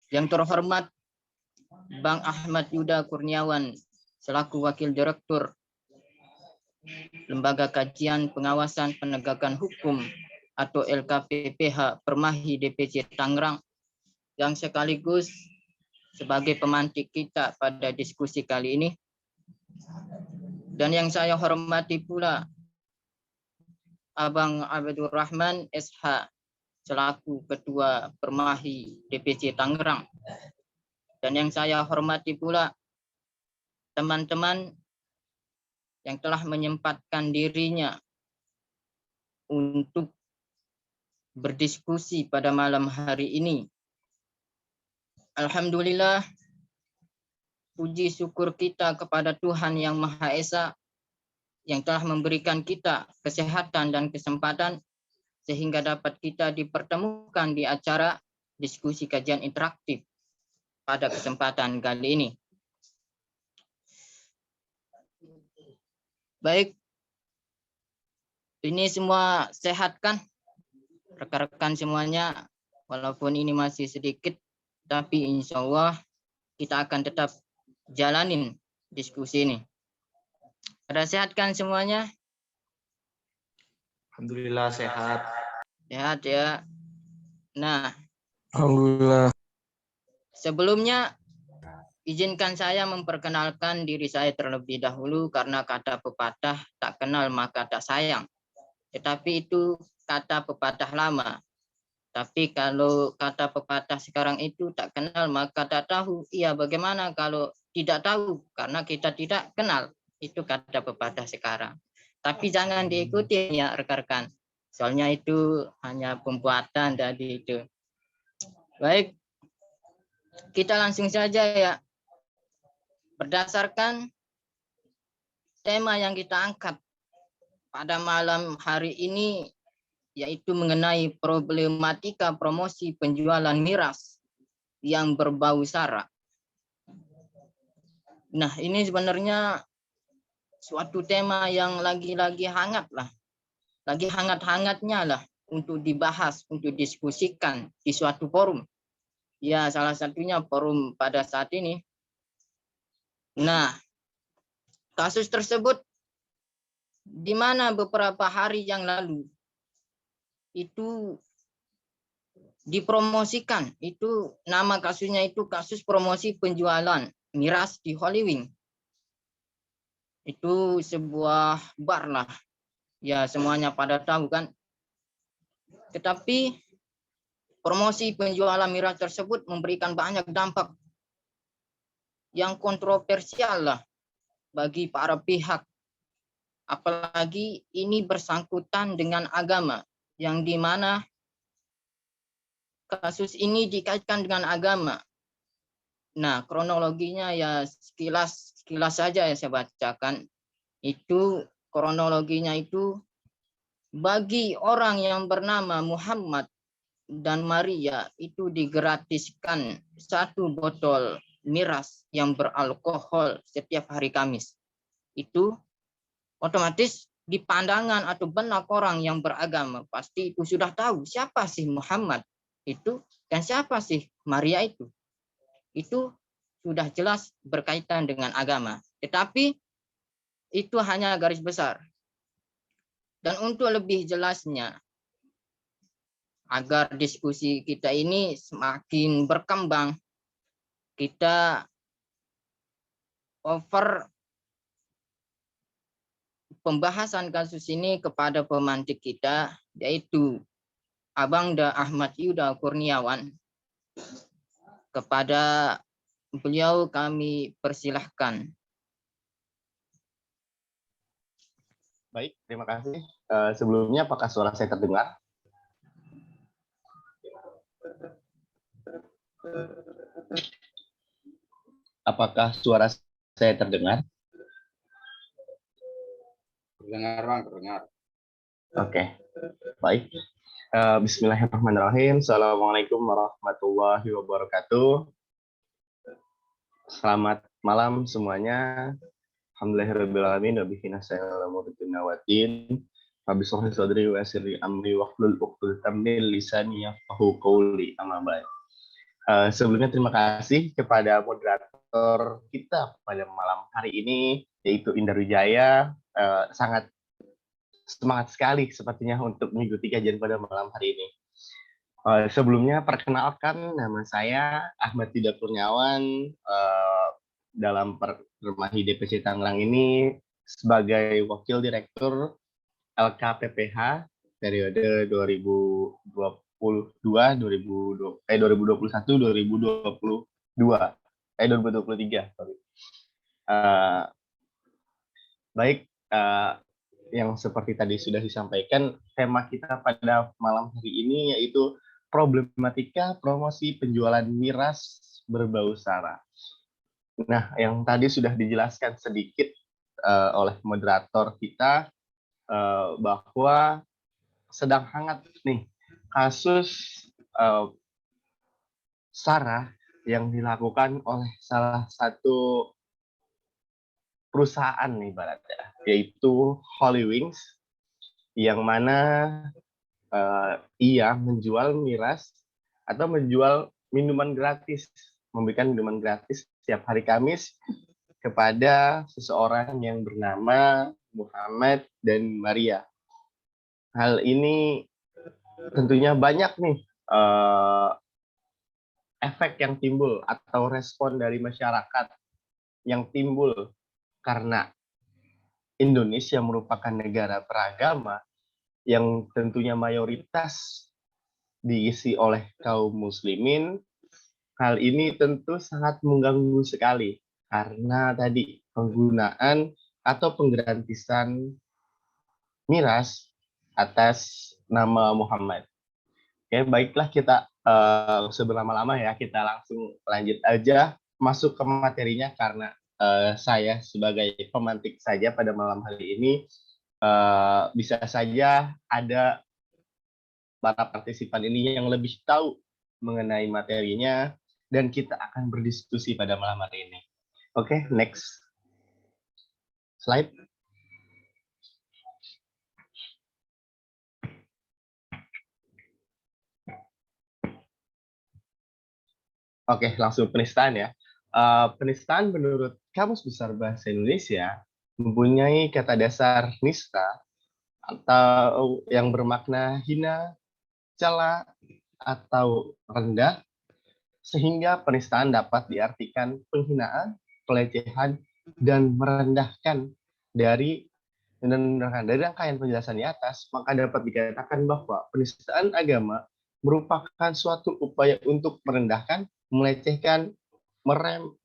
Yang terhormat Bang Ahmad Yuda Kurniawan selaku Wakil Direktur Lembaga Kajian Pengawasan Penegakan Hukum atau LKPPH Permahi DPC Tangerang, yang sekaligus sebagai pemantik kita pada diskusi kali ini. Dan yang saya hormati pula Abang Abdul Rahman SH selaku Ketua Permahi DPC Tangerang. Dan yang saya hormati pula teman-teman yang telah menyempatkan dirinya untuk berdiskusi pada malam hari ini. Alhamdulillah, puji syukur kita kepada Tuhan Yang Maha Esa yang telah memberikan kita kesehatan dan kesempatan sehingga dapat kita dipertemukan di acara diskusi kajian interaktif pada kesempatan kali ini. Baik, ini semua sehat kan? Rekan-rekan semuanya, walaupun ini masih sedikit, tapi insya Allah kita akan tetap jalanin diskusi ini. Pada sehat kan semuanya? Alhamdulillah sehat. Sehat ya. Nah, Alhamdulillah. Sebelumnya izinkan saya memperkenalkan diri saya terlebih dahulu karena kata pepatah tak kenal maka tak sayang. Tetapi itu kata pepatah lama. Tapi kalau kata pepatah sekarang itu tak kenal maka tak tahu. Iya, bagaimana kalau tidak tahu karena kita tidak kenal. Itu kata pepatah sekarang. Tapi jangan diikuti ya rekan-rekan. Soalnya itu hanya pembuatan dari itu. Baik, kita langsung saja ya. Berdasarkan tema yang kita angkat pada malam hari ini, yaitu mengenai problematika promosi penjualan miras yang berbau sara. Nah, ini sebenarnya suatu tema yang lagi-lagi hangat lah. Lagi hangat-hangatnya lah untuk dibahas, untuk diskusikan di suatu forum. Ya, salah satunya forum pada saat ini. Nah, kasus tersebut di mana beberapa hari yang lalu itu dipromosikan, itu nama kasusnya itu kasus promosi penjualan miras di Holywing. Itu sebuah bar lah, ya semuanya pada tahu kan. Tetapi promosi penjualan miras tersebut memberikan banyak dampak yang kontroversial lah bagi para pihak. Apalagi ini bersangkutan dengan agama, yang dimana kasus ini dikaitkan dengan agama. Nah, kronologinya ya sekilas saja ya saya bacakan. Itu kronologinya itu bagi orang yang bernama Muhammad dan Maria itu digratiskan 1 botol miras yang beralkohol setiap hari Kamis. Itu otomatis di pandangan atau benak orang yang beragama pasti itu sudah tahu siapa sih Muhammad itu dan siapa sih Maria itu. Itu sudah jelas berkaitan dengan agama. Tetapi itu hanya garis besar. Dan untuk lebih jelasnya, agar diskusi kita ini semakin berkembang, kita over pembahasan kasus ini kepada pemantik kita, yaitu Abang Ahmad Yuda Kurniawan. Kepada beliau kami persilahkan. Baik, terima kasih. Sebelumnya apakah suara saya terdengar? Apakah suara saya terdengar? Terdengar, Bang, terdengar. Oke, baik. Bismillahirrahmanirrahim. Assalamualaikum warahmatullahi wabarakatuh. Selamat malam semuanya. Alhamdulillahirrahmanirrahim. Wabihi nasta'in ala umuri dunya waddin. Rabbi shrah li sadri wa yassir li amri wahlul 'uqdatam min lisani yafqahu qawli. Amma ba'd. Sebelumnya terima kasih kepada moderator kita pada malam hari ini, yaitu Indra Wijaya. Sangat semangat sekali sepertinya untuk mengikuti kajian pada malam hari ini. Sebelumnya perkenalkan, nama saya Ahmad Dida Kurniawan. Dalam Permaihi DPC Tangerang ini sebagai Wakil Direktur LKPPH periode 2021-2023. Sorry. Baik, yang seperti tadi sudah disampaikan, tema kita pada malam hari ini yaitu problematika promosi penjualan miras berbau sara. Nah, yang tadi sudah dijelaskan sedikit oleh moderator kita bahwa sedang hangat nih kasus sara yang dilakukan oleh salah satu perusahaan nih ibaratnya, yaitu Holy Wings, yang mana ia menjual miras atau menjual minuman gratis, memberikan minuman gratis setiap hari Kamis kepada seseorang yang bernama Muhammad dan Maria. Hal ini tentunya banyak nih efek yang timbul atau respon dari masyarakat yang timbul karena Indonesia merupakan negara beragama yang tentunya mayoritas diisi oleh kaum muslimin. Hal ini tentu sangat mengganggu sekali karena tadi penggunaan atau penggratisan miras atas nama Muhammad. Oke, baiklah kita sebelama-lama ya, kita langsung lanjut aja masuk ke materinya karena saya sebagai pemantik saja pada malam hari ini bisa saja ada para partisipan ini yang lebih tahu mengenai materinya dan kita akan berdiskusi pada malam hari ini. Oke, next slide. Oke, langsung penistaan ya. Penistaan menurut Kamus Besar Bahasa Indonesia mempunyai kata dasar nista atau yang bermakna hina, cela, atau rendah, sehingga penistaan dapat diartikan penghinaan, pelecehan, dan merendahkan. Dari rangkaian penjelasan di atas, maka dapat dikatakan bahwa penistaan agama merupakan suatu upaya untuk merendahkan, melecehkan,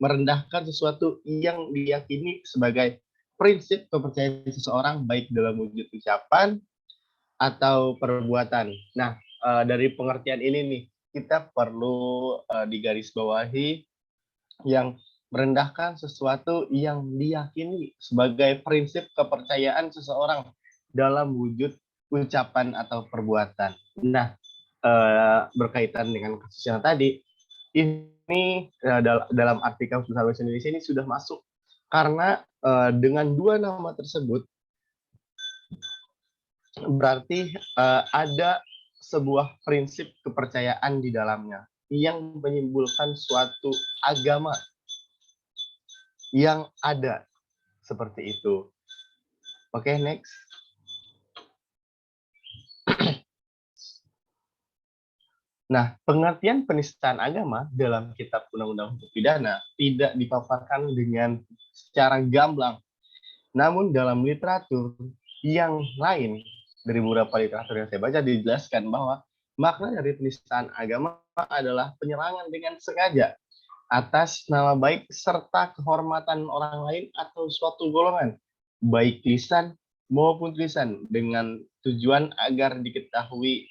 merendahkan sesuatu yang diyakini sebagai prinsip kepercayaan seseorang baik dalam wujud ucapan atau perbuatan. Nah, dari pengertian ini nih kita perlu digarisbawahi yang merendahkan sesuatu yang diyakini sebagai prinsip kepercayaan seseorang dalam wujud ucapan atau perbuatan. Nah, berkaitan dengan kasus yang tadi, ini dalam artikel Kamus Besar Bahasa Indonesia ini sudah masuk karena dengan dua nama tersebut berarti ada sebuah prinsip kepercayaan di dalamnya yang menyimpulkan suatu agama yang ada seperti itu. Oke, next. Nah, pengertian penistaan agama dalam Kitab Undang-Undang Hukum Pidana tidak dipaparkan dengan secara gamblang. Namun dalam literatur yang lain, dari beberapa literatur yang saya baca dijelaskan bahwa makna dari penistaan agama adalah penyerangan dengan sengaja atas nama baik serta kehormatan orang lain atau suatu golongan, baik lisan maupun tulisan, dengan tujuan agar diketahui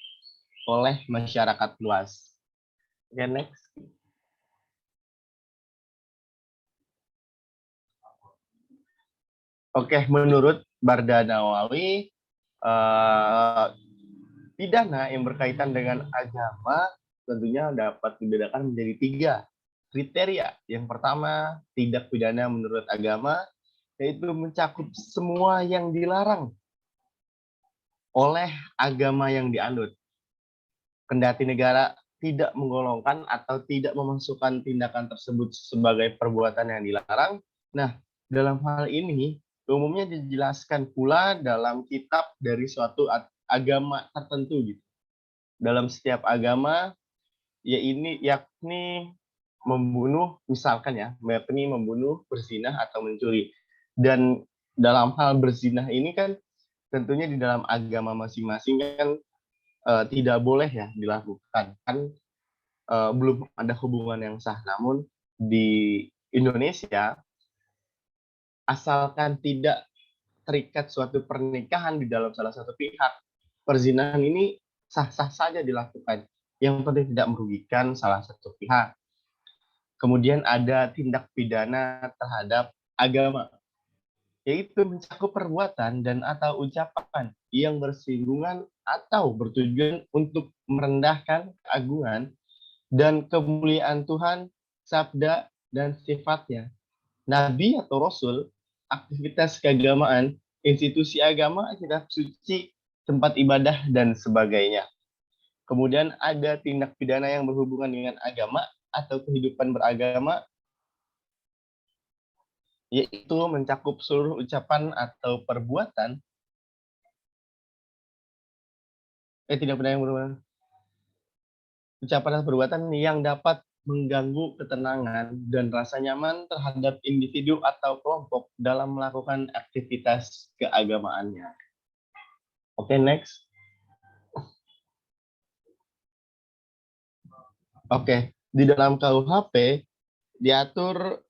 oleh masyarakat luas. Oke, next. Oke, menurut Barda Nawawi, pidana yang berkaitan dengan agama tentunya dapat dibedakan menjadi 3 kriteria. Yang pertama, tindak pidana menurut agama, yaitu mencakup semua yang dilarang oleh agama yang dianut. Kendati negara tidak menggolongkan atau tidak memasukkan tindakan tersebut sebagai perbuatan yang dilarang. Nah, dalam hal ini umumnya dijelaskan pula dalam kitab dari suatu agama tertentu gitu. Dalam setiap agama yakni membunuh, misalkan ya, yakni membunuh, berzinah atau mencuri. Dan dalam hal berzinah ini kan tentunya di dalam agama masing-masing kan tidak boleh ya dilakukan. Kan belum ada hubungan yang sah. Namun di Indonesia, asalkan tidak terikat suatu pernikahan di dalam salah satu pihak, perzinahan ini sah-sah saja dilakukan. Yang penting tidak merugikan salah satu pihak. Kemudian ada tindak pidana terhadap agama, yaitu mencakup perbuatan dan atau ucapan yang bersinggungan atau bertujuan untuk merendahkan keagungan dan kemuliaan Tuhan, sabda, dan sifatnya. Nabi atau Rasul, aktivitas keagamaan, institusi agama, kitab suci, tempat ibadah, dan sebagainya. Kemudian ada tindak pidana yang berhubungan dengan agama atau kehidupan beragama, yaitu mencakup seluruh ucapan atau perbuatan, tindak pidana yang berhubungan ucapan atau perbuatan yang dapat mengganggu ketenangan dan rasa nyaman terhadap individu atau kelompok dalam melakukan aktivitas keagamaannya. Oke, next. Oke, di dalam KUHP diatur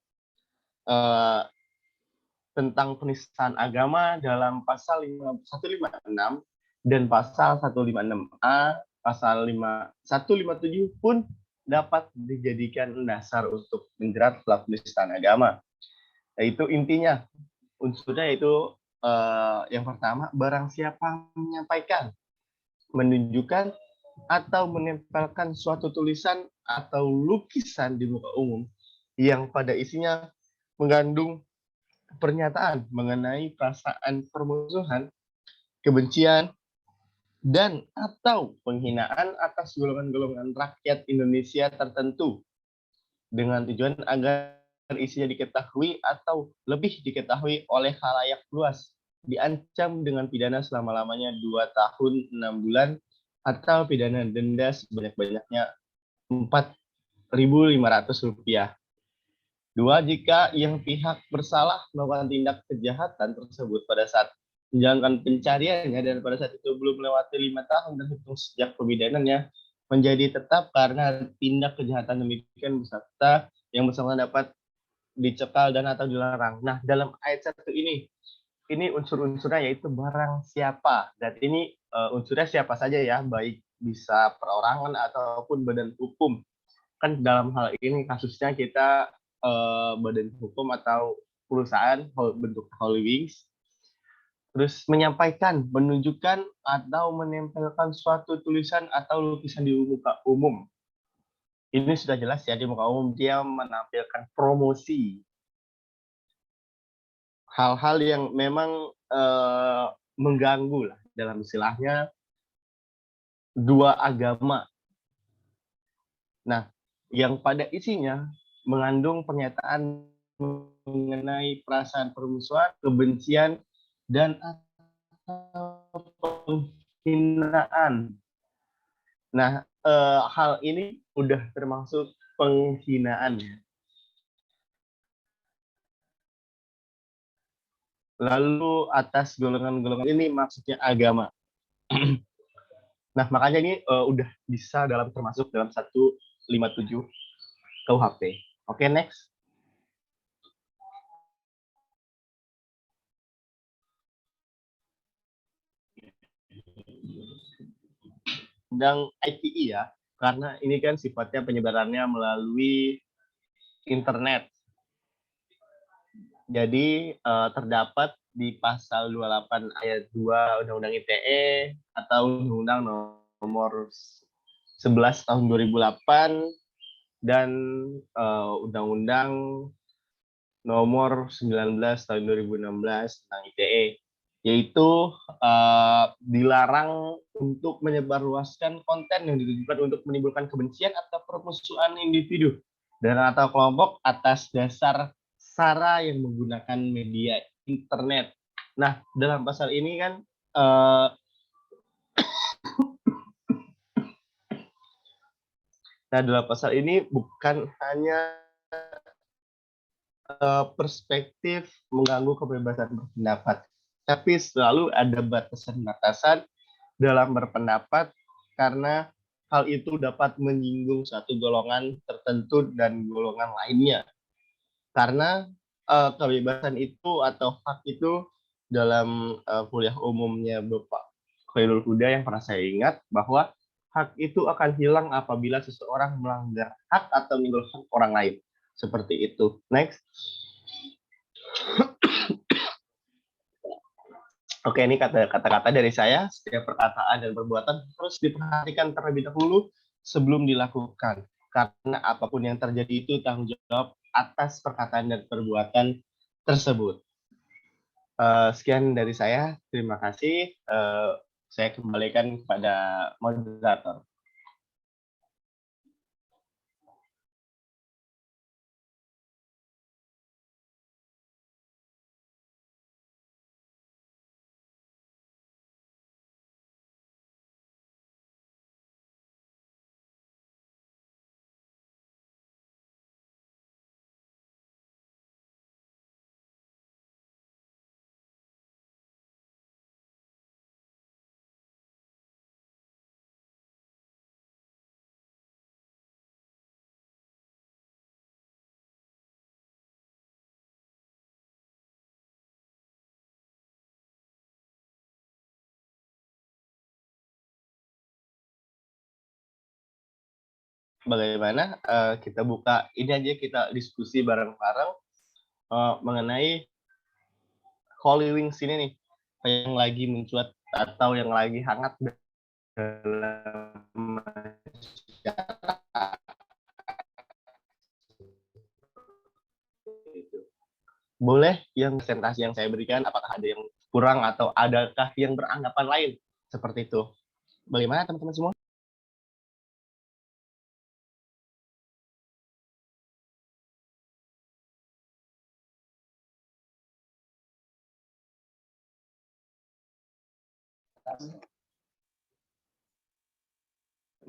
tentang penistaan agama dalam pasal 156 dan pasal 156A, pasal 157 pun dapat dijadikan dasar untuk menjerat pelaku penistaan agama. Yaitu intinya, unsurnya itu yang pertama, barang siapa menyampaikan, menunjukkan, atau menempelkan suatu tulisan atau lukisan di muka umum yang pada isinya mengandung pernyataan mengenai perasaan permusuhan, kebencian, dan atau penghinaan atas golongan-golongan rakyat Indonesia tertentu dengan tujuan agar isinya diketahui atau lebih diketahui oleh khalayak luas, diancam dengan pidana selama-lamanya 2 tahun 6 bulan atau pidana denda sebanyak-banyaknya Rp4.500. 2, jika yang pihak bersalah melakukan tindak kejahatan tersebut pada saat menjalankan pencariannya dan pada saat itu belum melewati 5 tahun dan hitung sejak pemidanannya, menjadi tetap karena tindak kejahatan demikian beserta yang bersangkutan dapat dicekal dan atau dilarang. Nah, dalam ayat 1 ini unsur-unsurnya yaitu barang siapa. Dan ini unsurnya siapa saja ya, baik bisa perorangan ataupun badan hukum. Kan dalam hal ini kasusnya kita badan hukum atau perusahaan bentuk holdings, terus menyampaikan, menunjukkan, atau menempelkan suatu tulisan atau lukisan di muka umum. Ini sudah jelas ya, di muka umum dia menampilkan promosi hal-hal yang memang mengganggu lah dalam istilahnya dua agama. Nah, yang pada isinya mengandung pernyataan mengenai perasaan permusuhan, kebencian, dan penghinaan. Nah, hal ini udah termasuk penghinaan. Lalu atas golongan-golongan ini maksudnya agama. Nah, makanya ini udah bisa termasuk dalam 157 KUHP. Oke, next. Undang ITE ya, karena ini kan sifatnya penyebarannya melalui internet. Jadi terdapat di pasal 28 ayat 2 Undang-Undang ITE atau Undang-Undang nomor 11 tahun 2008 dan Undang-Undang nomor 19 tahun 2016 tentang ITE. yaitu dilarang untuk menyebarluaskan konten yang ditujukan untuk menimbulkan kebencian atau permusuhan individu dan atau kelompok atas dasar sara yang menggunakan media internet. Nah, dalam pasal ini kan dalam pasal ini bukan hanya perspektif mengganggu kebebasan berpendapat, tapi selalu ada batasan-batasan dalam berpendapat karena hal itu dapat menyinggung satu golongan tertentu dan golongan lainnya. Karena kebebasan itu atau hak itu dalam kuliah umumnya Bapak Khairul Huda yang pernah saya ingat bahwa hak itu akan hilang apabila seseorang melanggar hak atau menyinggung hak orang lain. Seperti itu. Next. Oke, ini kata-kata dari saya. Setiap perkataan dan perbuatan harus diperhatikan terlebih dahulu sebelum dilakukan. Karena apapun yang terjadi itu tanggung jawab atas perkataan dan perbuatan tersebut. Sekian dari saya. Terima kasih. Saya kembalikan kepada moderator. Bagaimana kita buka ini aja, kita diskusi bareng-bareng mengenai Holy Wings ini nih, yang lagi mencuat atau yang lagi hangat dalam masyarakat. Boleh yang presentasi yang saya berikan, apakah ada yang kurang atau adakah yang beranggapan lain seperti itu? Bagaimana teman-teman semua?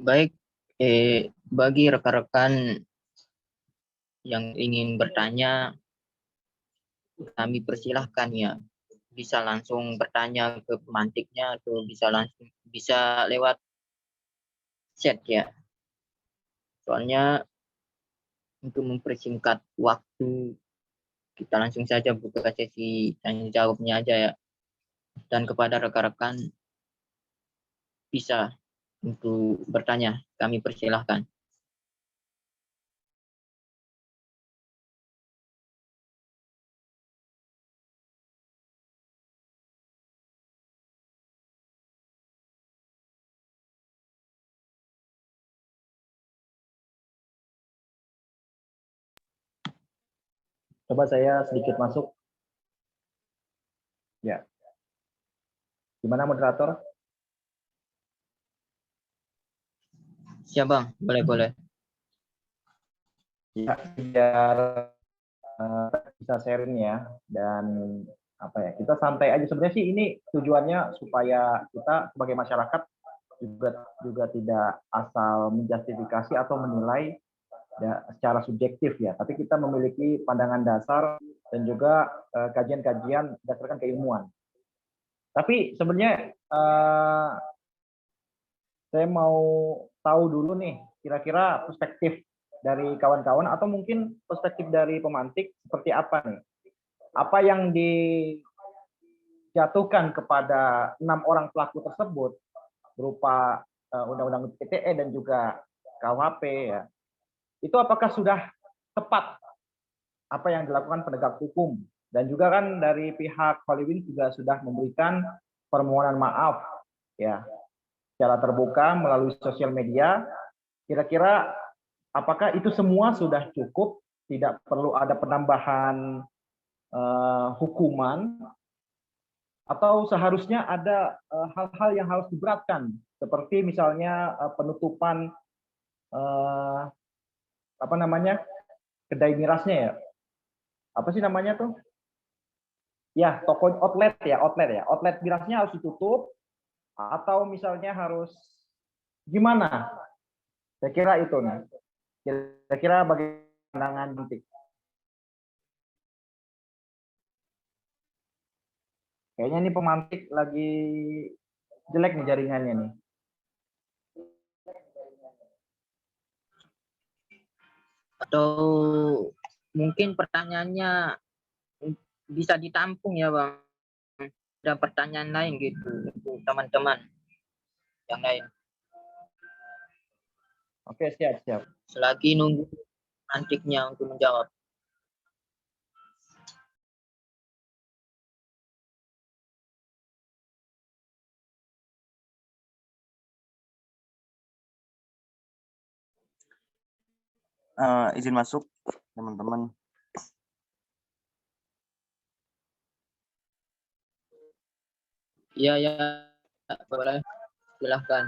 Baik, bagi rekan-rekan yang ingin bertanya, kami persilahkan ya. Bisa langsung bertanya ke pemantiknya atau bisa lewat chat ya. Soalnya untuk mempersingkat waktu, kita langsung saja buka sesi tanya jawabnya aja ya. Dan kepada rekan-rekan bisa untuk bertanya, kami persilahkan. Coba saya sedikit masuk. Ya. Gimana moderator? Siap Bang, boleh. Ya, biar bisa sharing ya, dan apa ya, kita santai aja. Sebenarnya sih ini tujuannya supaya kita sebagai masyarakat juga tidak asal menjustifikasi atau menilai ya, secara subjektif ya, tapi kita memiliki pandangan dasar dan juga kajian-kajian berdasarkan keilmuan. Tapi sebenarnya saya mau tahu dulu nih, kira-kira perspektif dari kawan-kawan atau mungkin perspektif dari pemantik seperti apa nih? Apa yang dijatuhkan kepada 6 orang pelaku tersebut berupa Undang-Undang ITE dan juga KUHP ya. Itu apakah sudah tepat apa yang dilakukan penegak hukum? Dan juga kan dari pihak Holy Wings juga sudah memberikan permohonan maaf ya secara terbuka melalui sosial media. Kira-kira apakah itu semua sudah cukup, tidak perlu ada penambahan hukuman, Atau seharusnya ada hal-hal yang harus diberatkan, seperti misalnya penutupan apa namanya, kedai mirasnya ya, apa sih namanya tuh? Ya, toko outlet ya, outlet mirasnya harus ditutup, atau misalnya harus gimana? Saya kira itu nih. Kira-kira bagaimana pandangan nanti? Kayaknya ini pemantik lagi jelek nih jaringannya nih. Atau mungkin pertanyaannya bisa ditampung ya Bang. Ada pertanyaan lain gitu untuk teman-teman yang lain. Oke, siap. Selagi nunggu antiknya untuk menjawab. Izin masuk teman-teman. Iya ya, boleh. Silahkan.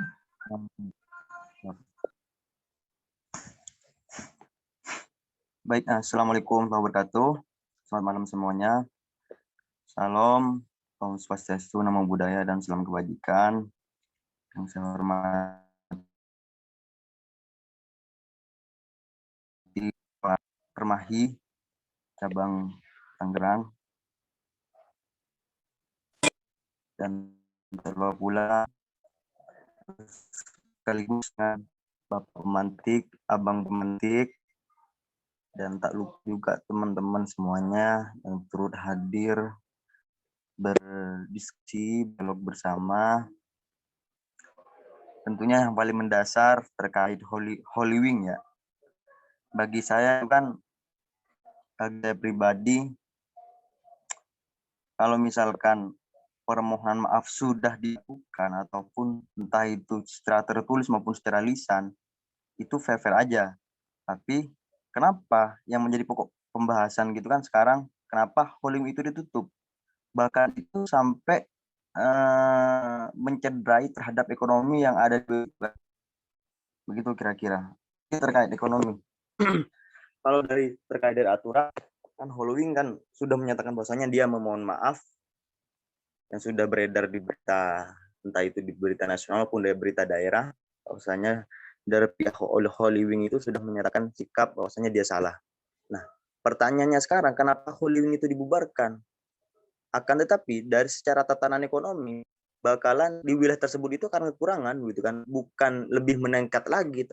Baik, assalamualaikum warahmatullahi wabarakatuh. Selamat malam semuanya. Salam, Om Swastiastu, Namo Buddhaya, dan salam kebajikan. Yang saya hormati Pak Permahi, cabang Tangerang, dan terbawa pula sekaligus dengan Bapak Pemantik, Abang Pemantik, dan tak lupa juga teman-teman semuanya yang turut hadir berdiskusi, dialog bersama. Tentunya yang paling mendasar terkait Holy Wing ya. Bagi saya kan, bagi saya pribadi, kalau misalkan permohonan maaf sudah dilakukan ataupun entah itu secara tertulis maupun secara lisan, itu fair-fair aja. Tapi kenapa yang menjadi pokok pembahasan gitu kan sekarang, kenapa Holy Wing itu ditutup? Bahkan itu sampai mencederai terhadap ekonomi yang ada di begitu kira-kira. Ini terkait ekonomi. Kalau terkait dari aturan, kan Holy Wing kan sudah menyatakan bahwasanya dia memohon maaf yang sudah beredar di berita, entah itu di berita nasional maupun dari berita daerah, bahwasanya dari pihak Holy Wing itu sudah menyatakan sikap bahwasanya dia salah. Nah, pertanyaannya sekarang, kenapa Holy Wing itu dibubarkan? Akan tetapi dari secara tatanan ekonomi, bakalan di wilayah tersebut itu akan kekurangan gitu kan, bukan lebih meningkat lagi,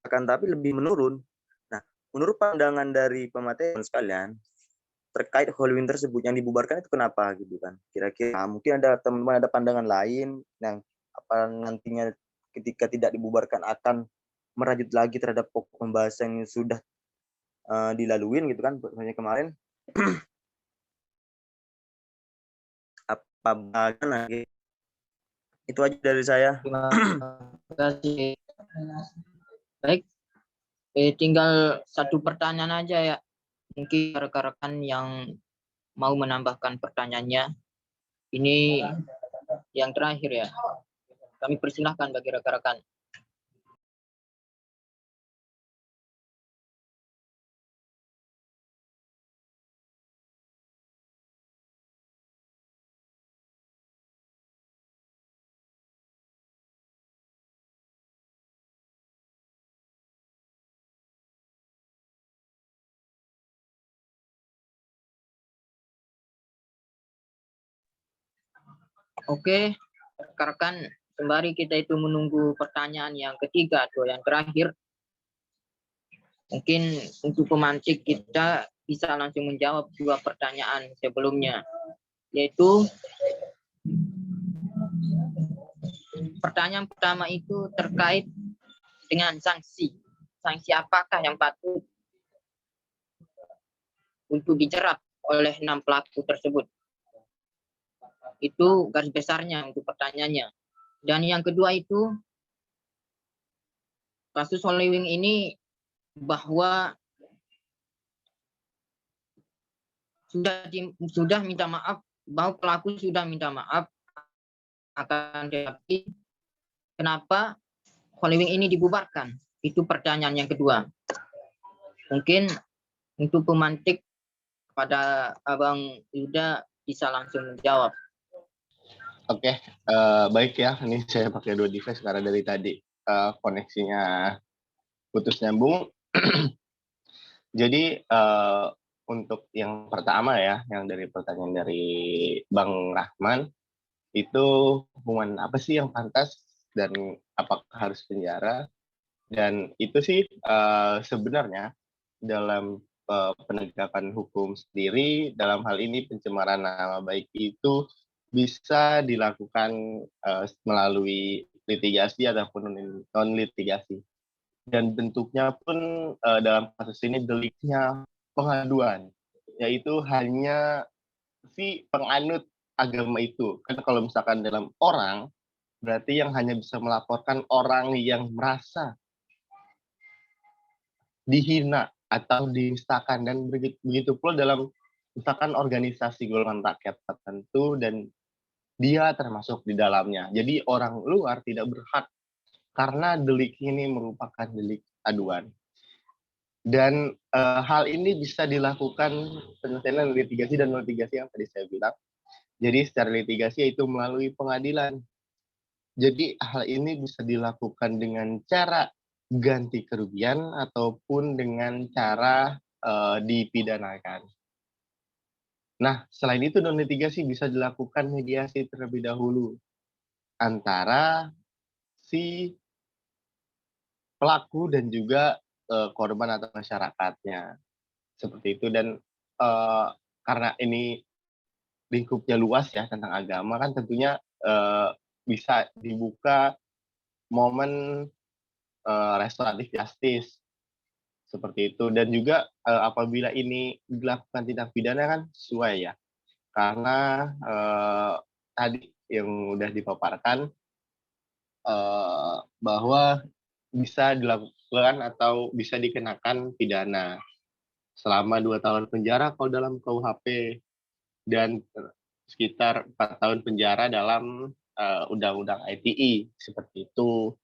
akan tapi lebih menurun. Nah, menurut pandangan dari pemateri sekalian, terkait Holy Wing tersebut yang dibubarkan itu kenapa gitu kan? Kira-kira mungkin ada teman-teman ada pandangan lain yang apa nantinya ketika tidak dibubarkan akan merajut lagi terhadap pokok pembahasan yang sudah dilaluin gitu kan, misalnya kemarin. Apa bagaimana? Itu aja dari saya. Terima kasih. Baik, tinggal satu pertanyaan aja ya. Mungkin rekan-rekan yang mau menambahkan pertanyaannya. Ini yang terakhir ya. Kami persilahkan bagi rekan-rekan. Oke, rekan-rekan, sembari kita itu menunggu pertanyaan yang ketiga atau yang terakhir, mungkin untuk pemantik kita bisa langsung menjawab dua pertanyaan sebelumnya, yaitu pertanyaan pertama itu terkait dengan sanksi. Sanksi apakah yang patut untuk dijerat oleh 6 pelaku tersebut? Itu garis besarnya untuk pertanyaannya. Dan yang kedua itu, kasus Holy Wing ini bahwa sudah minta maaf bahwa pelaku sudah minta maaf, akan tetapi kenapa following ini dibubarkan? Itu pertanyaan yang kedua. Mungkin untuk pemantik kepada Abang Yuda bisa langsung menjawab. Oke, baik ya. Ini saya pakai 2 device karena dari tadi koneksinya putus nyambung. Jadi untuk yang pertama ya, yang dari pertanyaan dari Bang Rahman, itu hukuman apa sih yang pantas dan apakah harus penjara? Dan itu sih sebenarnya dalam penegakan hukum sendiri, dalam hal ini pencemaran nama baik itu bisa dilakukan melalui litigasi ataupun non litigasi. Dan bentuknya pun dalam kasus ini deliknya pengaduan, yaitu hanya si penganut agama itu. Karena kalau misalkan dalam orang, berarti yang hanya bisa melaporkan orang yang merasa dihina atau dinistakan, dan begitu pula dalam misalkan organisasi golongan rakyat tertentu dan dia termasuk di dalamnya. Jadi orang luar tidak berhak karena delik ini merupakan delik aduan. Dan hal ini bisa dilakukan penyelesaian litigasi dan litigasi yang tadi saya bilang. Jadi secara litigasi yaitu melalui pengadilan. Jadi hal ini bisa dilakukan dengan cara ganti kerugian ataupun dengan cara dipidanakan. Nah, selain itu non litigasi bisa dilakukan mediasi terlebih dahulu antara si pelaku dan juga korban atau masyarakatnya. Seperti itu. Dan karena ini lingkupnya luas ya tentang agama, kan tentunya bisa dibuka momen restoratif justice seperti itu. Dan juga apabila ini dilakukan tindak pidana kan sesuai ya, karena tadi yang udah dipaparkan bahwa bisa dilakukan atau bisa dikenakan pidana selama 2 tahun penjara kalau dalam KUHP dan sekitar 4 tahun penjara dalam undang-undang ITE seperti itu.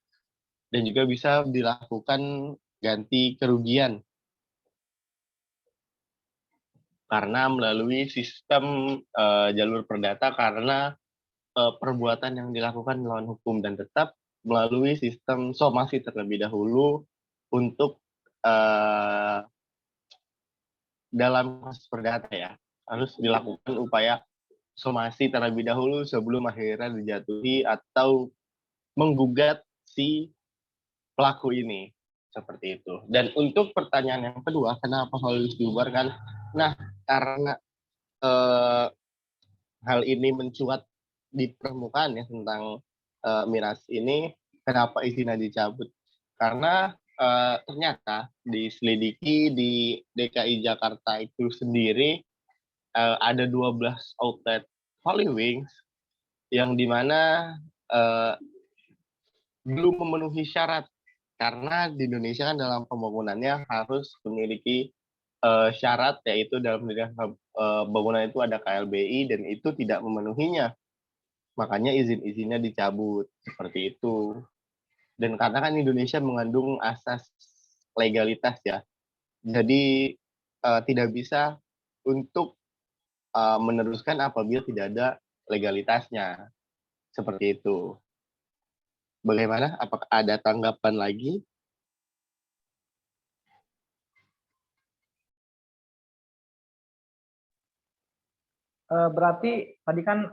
Dan juga bisa dilakukan ganti kerugian karena melalui sistem jalur perdata, karena perbuatan yang dilakukan melawan hukum, dan tetap melalui sistem somasi terlebih dahulu untuk dalam kasus perdata ya, harus dilakukan upaya somasi terlebih dahulu sebelum akhirnya dijatuhi atau menggugat si pelaku ini, seperti itu. Dan untuk pertanyaan yang kedua, kenapa harus dibubarkan? Nah, karena hal ini mencuat di permukaan ya tentang miras ini, kenapa izinnya dicabut? Karena ternyata diselidiki di DKI Jakarta itu sendiri ada 12 outlet Holy Wings yang dimana belum memenuhi syarat, karena di Indonesia kan dalam pembangunannya harus memiliki syarat, yaitu dalam bangunan itu ada KLBI dan itu tidak memenuhinya. Makanya izin-izinnya dicabut seperti itu. Dan karena kan Indonesia mengandung asas legalitas ya, jadi tidak bisa untuk meneruskan apabila tidak ada legalitasnya, seperti itu. Bagaimana? Apakah ada tanggapan lagi? Berarti tadi kan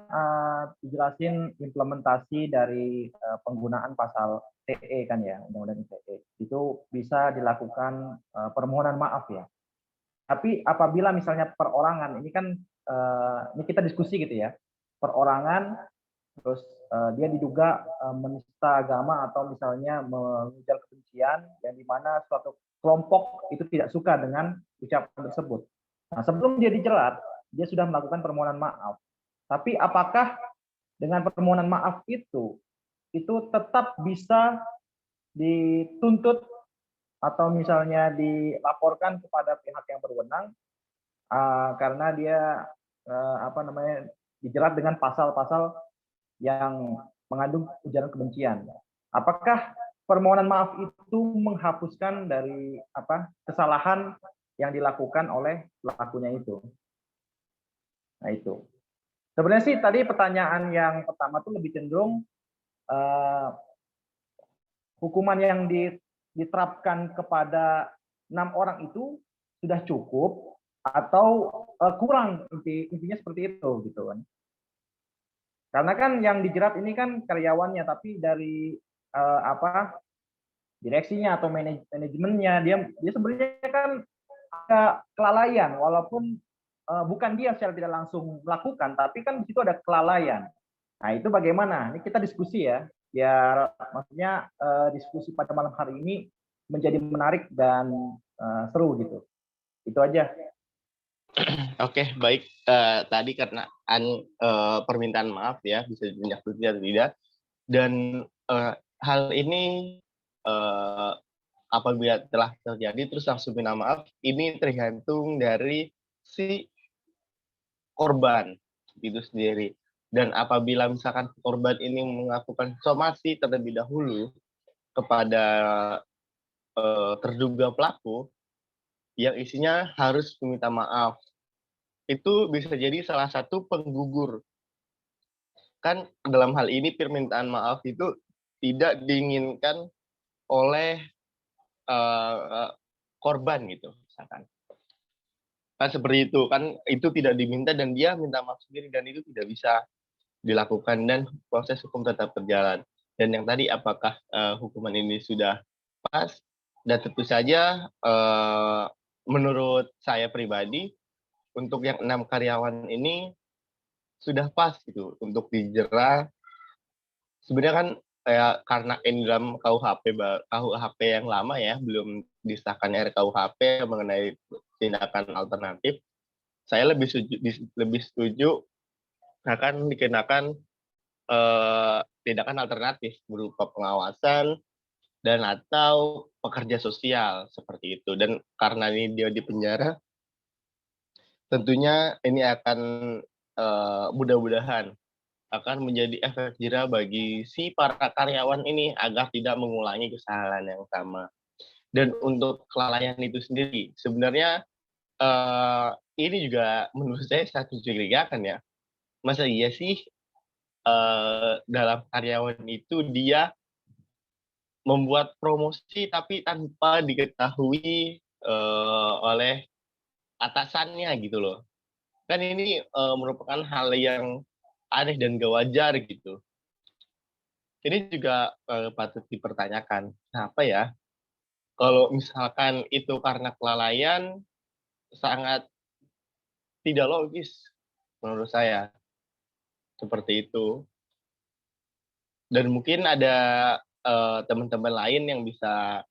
dijelasin implementasi dari penggunaan pasal TE kan ya, Undang-Undang ITE. Itu bisa dilakukan permohonan maaf ya. Tapi apabila misalnya perorangan, ini kan ini kita diskusi gitu ya, perorangan terus dia diduga menista agama atau misalnya mengujar kebencian yang dimana suatu kelompok itu tidak suka dengan ucapan tersebut. Nah, sebelum dia dijerat, dia sudah melakukan permohonan maaf. Tapi apakah dengan permohonan maaf itu tetap bisa dituntut atau misalnya dilaporkan kepada pihak yang berwenang karena dia dijerat dengan pasal-pasal yang mengandung ujaran kebencian. Apakah permohonan maaf itu menghapuskan dari kesalahan yang dilakukan oleh pelakunya itu? Nah itu. Sebenarnya sih tadi pertanyaan yang pertama tuh lebih cenderung hukuman yang diterapkan kepada 6 orang itu sudah cukup atau kurang, intinya seperti itu gitu kan. Karena kan yang dijerat ini kan karyawannya, tapi dari direksinya atau manajemennya dia sebenarnya kan ada kelalaian, walaupun bukan dia secara tidak langsung melakukan, tapi kan di situ ada kelalaian. Nah itu bagaimana? Ini kita diskusi ya, biar maksudnya diskusi pada malam hari ini menjadi menarik dan seru gitu. Itu aja. Oke, baik. Tadi karena permintaan maaf ya, bisa ditindaklanjuti atau tidak. Dan hal ini apabila telah terjadi terus langsung minta maaf, ini tergantung dari si korban itu sendiri. Dan apabila misalkan korban ini melakukan somasi terlebih dahulu kepada terduga pelaku, yang isinya harus meminta maaf, itu bisa jadi salah satu penggugur. Kan dalam hal ini permintaan maaf itu tidak diinginkan oleh korban gitu, misalkan. Kan seperti itu, kan itu tidak diminta dan dia minta maaf sendiri dan itu tidak bisa dilakukan dan proses hukum tetap berjalan. Dan yang tadi apakah hukuman ini sudah pas? Dan tentu saja menurut saya pribadi untuk yang 6 karyawan ini sudah pas gitu untuk dijerat. Sebenarnya kan karena ini dalam KUHP yang lama ya, belum disahkan RKUHP mengenai tindakan alternatif, saya lebih setuju akan dikenakan tindakan alternatif berupa pengawasan dan atau pekerja sosial seperti itu. Dan karena ini dia di penjara, tentunya ini akan mudah-mudahan akan menjadi efek jerah bagi si para karyawan ini agar tidak mengulangi kesalahan yang sama. Dan untuk kelalaian itu sendiri, sebenarnya ini juga menurut saya satu mencurigakan ya. Masa iya sih dalam karyawan itu dia membuat promosi tapi tanpa diketahui oleh atasannya gitu loh. Kan ini merupakan hal yang aneh dan gak wajar gitu. Ini juga patut dipertanyakan. Kenapa ya? Kalau misalkan itu karena kelalaian, sangat tidak logis menurut saya. Seperti itu. Dan mungkin ada teman-teman lain yang bisa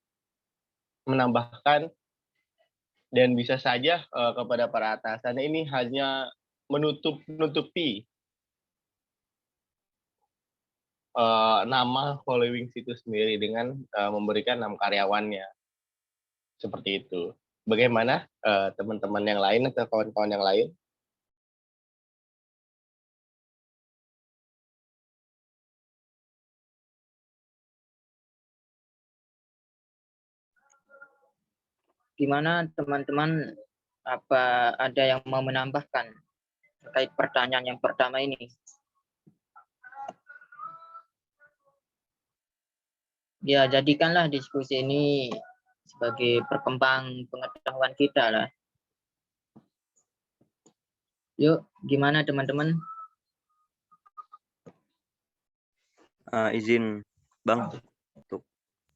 menambahkan dan bisa saja kepada para atasan ini hanya menutupi nama Hollywings itu sendiri dengan memberikan 6 karyawannya. Seperti itu. Bagaimana teman-teman yang lain atau kawan-kawan yang lain? Gimana teman-teman, apa ada yang mau menambahkan terkait pertanyaan yang pertama ini? Ya, jadikanlah diskusi ini sebagai perkembang pengetahuan kita lah. Yuk, gimana teman-teman? Izin Bang untuk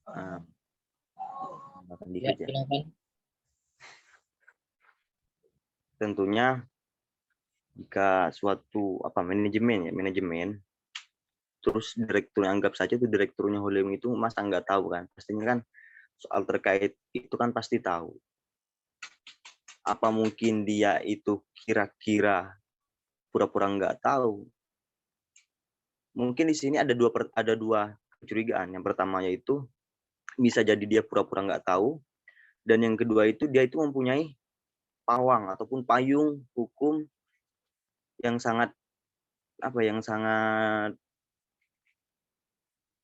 tambahkan Ya, dikit ya. silakan. Tentunya jika suatu manajemen terus direkturnya, anggap saja itu direkturnya Hollywing itu masa nggak tahu kan, pastinya kan soal terkait itu kan pasti tahu. Apa mungkin dia itu kira-kira pura-pura nggak tahu? Mungkin di sini ada dua kecurigaan. Yang pertama yaitu bisa jadi dia pura-pura nggak tahu, dan yang kedua itu dia itu mempunyai pawang ataupun payung hukum yang sangat apa yang sangat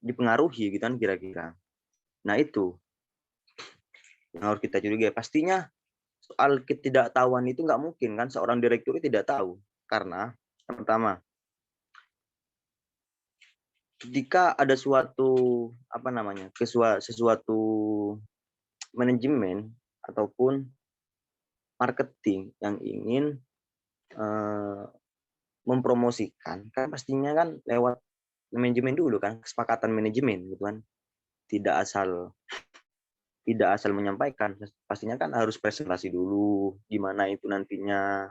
dipengaruhi gitu kan kira-kira. Nah itu yang harus kita curigai. Pastinya soal ketidaktahuan itu nggak mungkin kan seorang direktur itu tidak tahu. Karena yang pertama, ketika ada suatu sesuatu manajemen ataupun marketing yang ingin mempromosikan, kan pastinya kan lewat manajemen dulu kan, kesepakatan manajemen gitu kan. Tidak asal menyampaikan, pastinya kan harus presentasi dulu gimana itu nantinya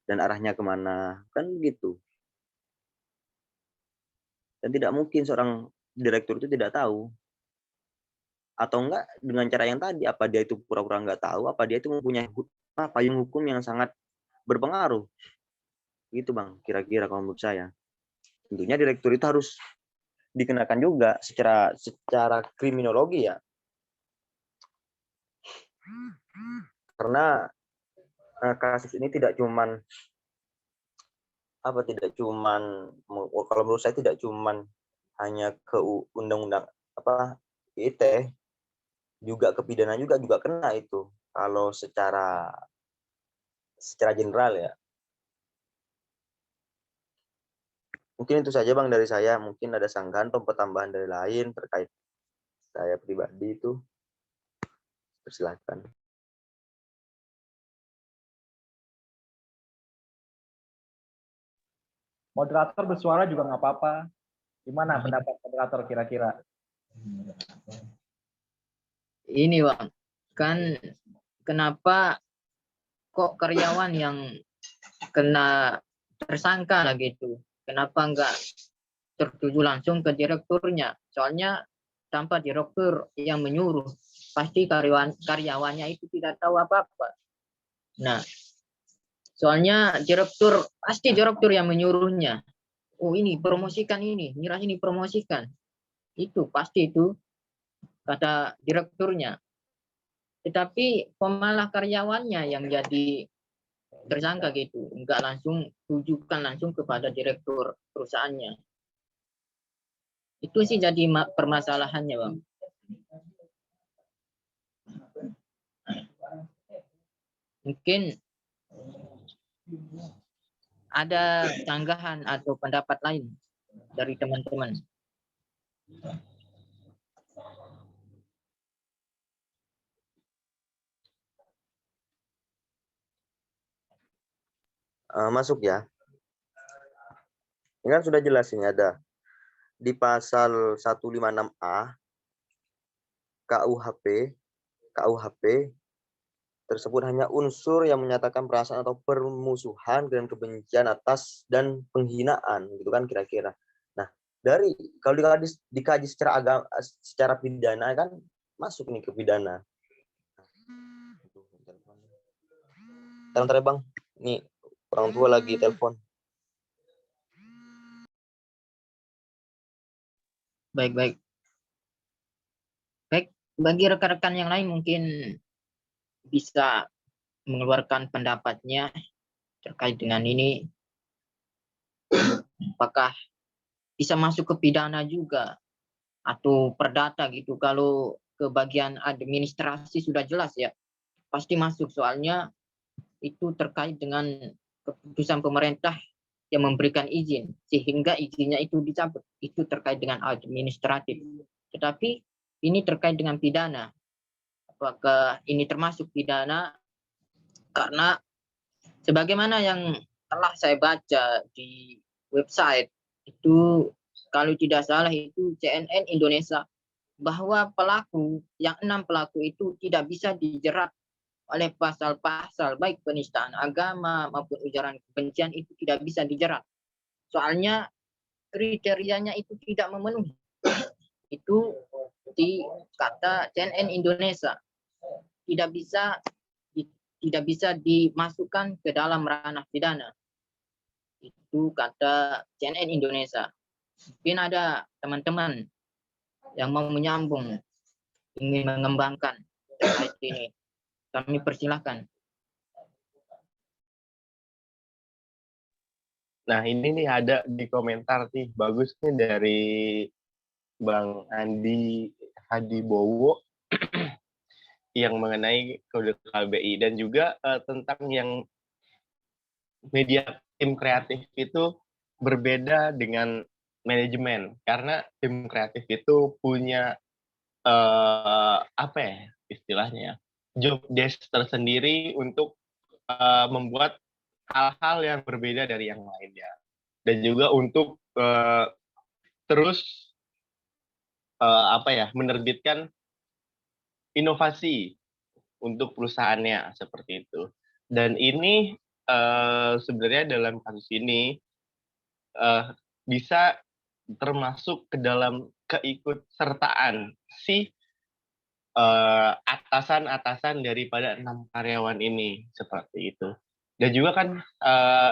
dan arahnya kemana kan gitu. Dan tidak mungkin seorang direktur itu tidak tahu, atau enggak dengan cara yang tadi, apa dia itu pura-pura nggak tahu, apa dia itu mempunyai payung hukum yang sangat berpengaruh gitu bang, kira-kira kalau menurut saya. Tentunya direktur itu harus dikenakan juga secara kriminologi ya, karena kasus ini tidak cuman kalau menurut saya tidak cuman hanya ke undang-undang ITE, juga ke pidana juga kena itu kalau secara general ya. Mungkin itu saja bang dari saya, mungkin ada sanggahan atau pertambahan dari lain terkait saya pribadi itu, persilakan. Moderator bersuara juga nggak apa-apa. Gimana pendapat moderator kira-kira? Ini Bang, kan kenapa kok karyawan yang kena tersangka lah gitu? Kenapa enggak tertuju langsung ke direkturnya? Soalnya tanpa direktur yang menyuruh, pasti karyawannya itu tidak tahu apa-apa. Nah, soalnya pasti direktur yang menyuruhnya. Oh ini promosikan ini, nyerah ini promosikan. Itu pasti itu kata direkturnya. Tetapi malah karyawannya yang jadi tersangka gitu, enggak langsung tujukan langsung kepada direktur perusahaannya. Itu sih jadi permasalahannya bang. Mungkin ada tanggahan atau pendapat lain dari teman-teman. Masuk ya. Ini kan sudah jelas ini ada di pasal 156A KUHP tersebut hanya unsur yang menyatakan perasaan atau permusuhan dan kebencian atas dan penghinaan gitu kan kira-kira. Nah, dari kalau dikaji secara pidana kan masuk nih ke pidana. Bentar bang, nih orang tua lagi telepon. Baik. Bagi rekan-rekan yang lain mungkin bisa mengeluarkan pendapatnya terkait dengan ini. Apakah bisa masuk ke pidana juga atau perdata gitu? Kalau ke bagian administrasi sudah jelas ya, pasti masuk. Soalnya itu terkait dengan keputusan pemerintah yang memberikan izin, sehingga izinnya itu dicabut. Itu terkait dengan administratif. Tetapi ini terkait dengan pidana. Apakah ini termasuk pidana? Karena sebagaimana yang telah saya baca di website itu, kalau tidak salah itu CNN Indonesia, bahwa yang 6 pelaku itu tidak bisa dijerat oleh pasal-pasal baik penistaan agama maupun ujaran kebencian, itu tidak bisa dijerat. Soalnya kriterianya itu tidak memenuhi. Itu di kata CNN Indonesia, tidak bisa dimasukkan ke dalam ranah pidana. Itu kata CNN Indonesia. Mungkin ada teman-teman yang mau menyambung, ingin mengembangkan terkait ini, kami persilahkan. Nah, ini nih ada di komentar nih, bagus nih dari Bang Andi Hadibowo yang mengenai kode KBI dan juga tentang yang media tim kreatif itu berbeda dengan manajemen karena tim kreatif itu punya apa ya istilahnya job desk tersendiri untuk membuat hal-hal yang berbeda dari yang lainnya dan juga untuk terus apa ya menerbitkan inovasi untuk perusahaannya seperti itu. Dan ini sebenarnya dalam kasus ini bisa termasuk ke dalam keikutsertaan si atasan-atasan daripada 6 karyawan ini seperti itu. Dan juga kan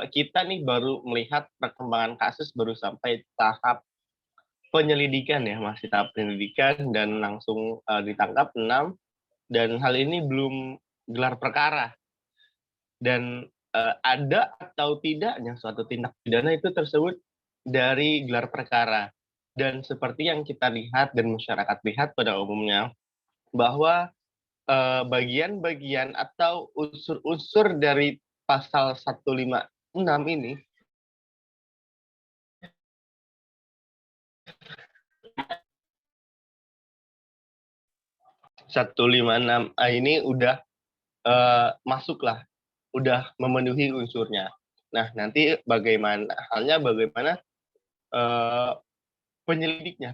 kita nih baru melihat perkembangan kasus baru sampai tahap penyelidikan ya, masih tahap penyelidikan dan langsung ditangkap 6 dan hal ini belum gelar perkara. Dan ada atau tidaknya suatu tindak pidana itu tersebut dari gelar perkara. Dan seperti yang kita lihat dan masyarakat lihat pada umumnya, bahwa bagian-bagian atau unsur-unsur dari pasal 156 ini 156A ini udah masuklah, udah memenuhi unsurnya. Nah, nanti bagaimana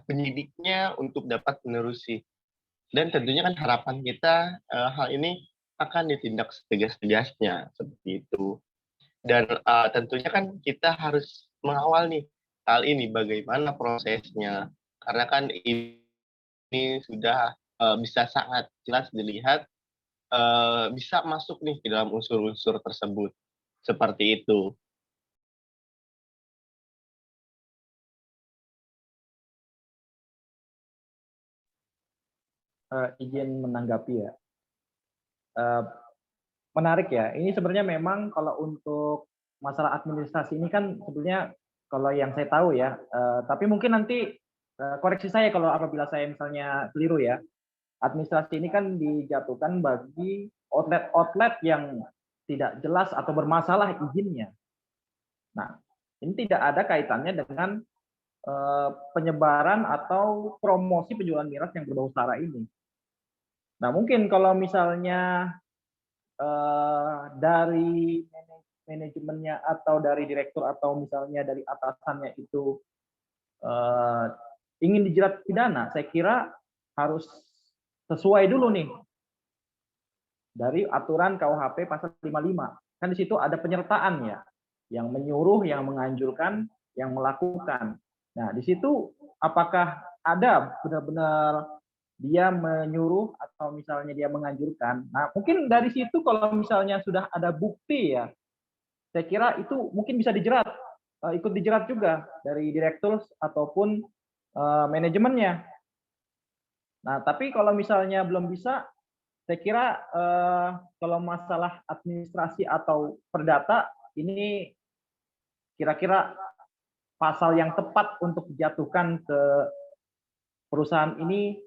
penyidiknya untuk dapat menerusi. Dan tentunya kan harapan kita hal ini akan ditindak setegas-tegasnya seperti itu. Dan tentunya kan kita harus mengawal nih hal ini bagaimana prosesnya. Karena kan ini sudah bisa sangat jelas dilihat bisa masuk nih ke dalam unsur-unsur tersebut. Seperti itu. Izin menanggapi ya. Menarik ya. Ini sebenarnya memang kalau untuk masalah administrasi ini kan sebenarnya kalau yang saya tahu ya. Tapi mungkin nanti koreksi saya kalau apabila saya misalnya keliru ya. Administrasi ini kan dijatuhkan bagi outlet-outlet yang tidak jelas atau bermasalah izinnya. Nah, ini tidak ada kaitannya dengan penyebaran atau promosi penjualan miras yang berbau sara ini. Nah, mungkin kalau misalnya dari manajemennya atau dari direktur atau misalnya dari atasannya itu ingin dijerat pidana, saya kira harus sesuai dulu nih dari aturan KUHP pasal 55. Kan di situ ada penyertaan ya, yang menyuruh, yang menganjurkan, yang melakukan. Nah, di situ apakah ada benar-benar dia menyuruh atau misalnya dia menganjurkan. Nah, mungkin dari situ kalau misalnya sudah ada bukti ya, saya kira itu mungkin bisa dijerat, ikut dijerat juga dari direktur ataupun manajemennya. Nah, tapi kalau misalnya belum bisa, saya kira kalau masalah administrasi atau perdata ini kira-kira pasal yang tepat untuk dijatuhkan ke perusahaan ini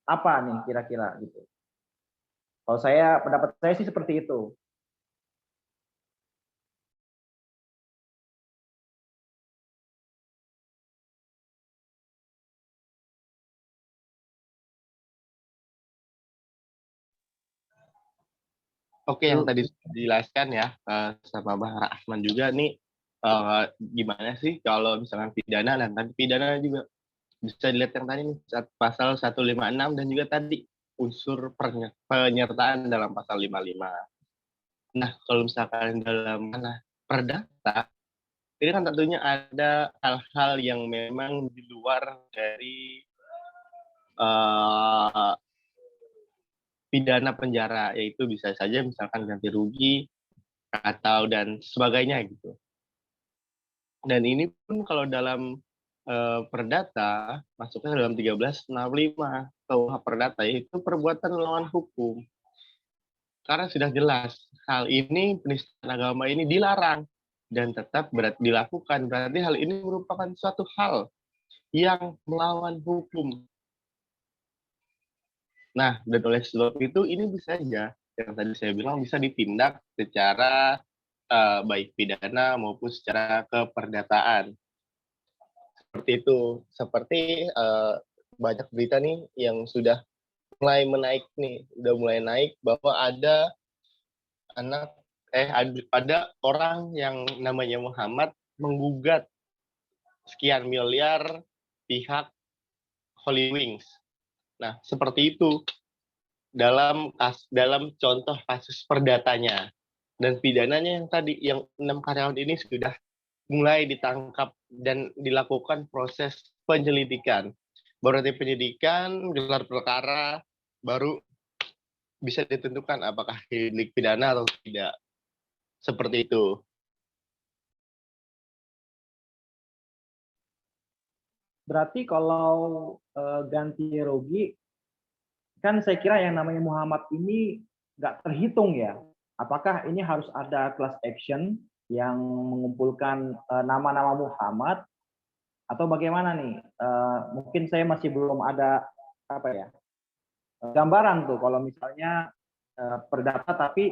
apa nih kira-kira gitu. Kalau pendapat saya sih seperti itu. Oke, yang tadi dijelaskan ya sama Bang Rahman juga nih gimana sih kalau misalkan pidana dan tadi pidana juga bisa dilihat yang tadi nih pasal 156 dan juga tadi unsur penyertaan dalam pasal 55. Nah, kalau misalkan dalam perdata ini kan tentunya ada hal-hal yang memang di luar dari pidana penjara, yaitu bisa saja misalkan ganti rugi atau dan sebagainya gitu. Dan ini pun kalau dalam perdata masuknya dalam 1365 KUH Perdata, yaitu perbuatan melawan hukum. Karena sudah jelas hal ini penistaan agama ini dilarang dan tetap dilakukan. Berarti hal ini merupakan suatu hal yang melawan hukum. Nah, dan oleh sebab itu ini bisa saja yang tadi saya bilang bisa ditindak secara baik pidana maupun secara keperdataan. Seperti itu. Seperti banyak berita nih yang sudah mulai menaik nih, udah mulai naik bahwa ada ada orang yang namanya Muhammad menggugat sekian miliar pihak Holy Wings. Nah, seperti itu dalam contoh kasus perdatanya. Dan pidananya yang tadi, yang 6 karyawan ini sudah mulai ditangkap dan dilakukan proses penyelidikan. Baru nanti penyidikan, gelar perkara, baru bisa ditentukan apakah delik pidana atau tidak. Seperti itu. Berarti kalau ganti rugi, kan saya kira yang namanya Muhammad ini nggak terhitung ya. Apakah ini harus ada class action yang mengumpulkan nama-nama Muhammad atau bagaimana nih? Mungkin saya masih belum ada apa ya gambaran tuh kalau misalnya perdata tapi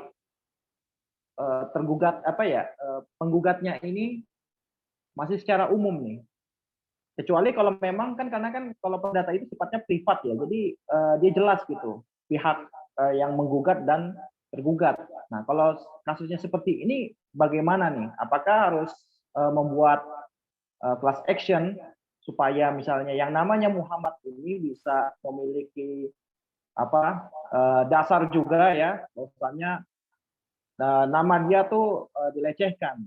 tergugat apa ya penggugatnya ini masih secara umum nih. Kecuali kalau memang kan karena kan kalau perdata itu sifatnya privat ya, jadi dia jelas gitu pihak yang menggugat dan tergugat. Nah kalau kasusnya seperti ini bagaimana nih? Apakah harus membuat class action supaya misalnya yang namanya Muhammad ini bisa memiliki apa dasar juga ya, bahwasanya nama dia tuh dilecehkan.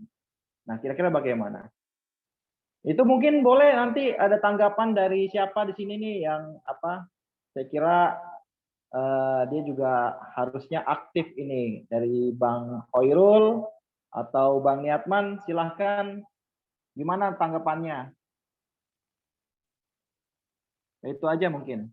Nah kira-kira bagaimana? Itu mungkin boleh nanti ada tanggapan dari siapa di sini nih yang apa? Saya kira dia juga harusnya aktif ini dari Bang Hoirul atau Bang Niatman, silahkan gimana tanggapannya? Itu aja mungkin.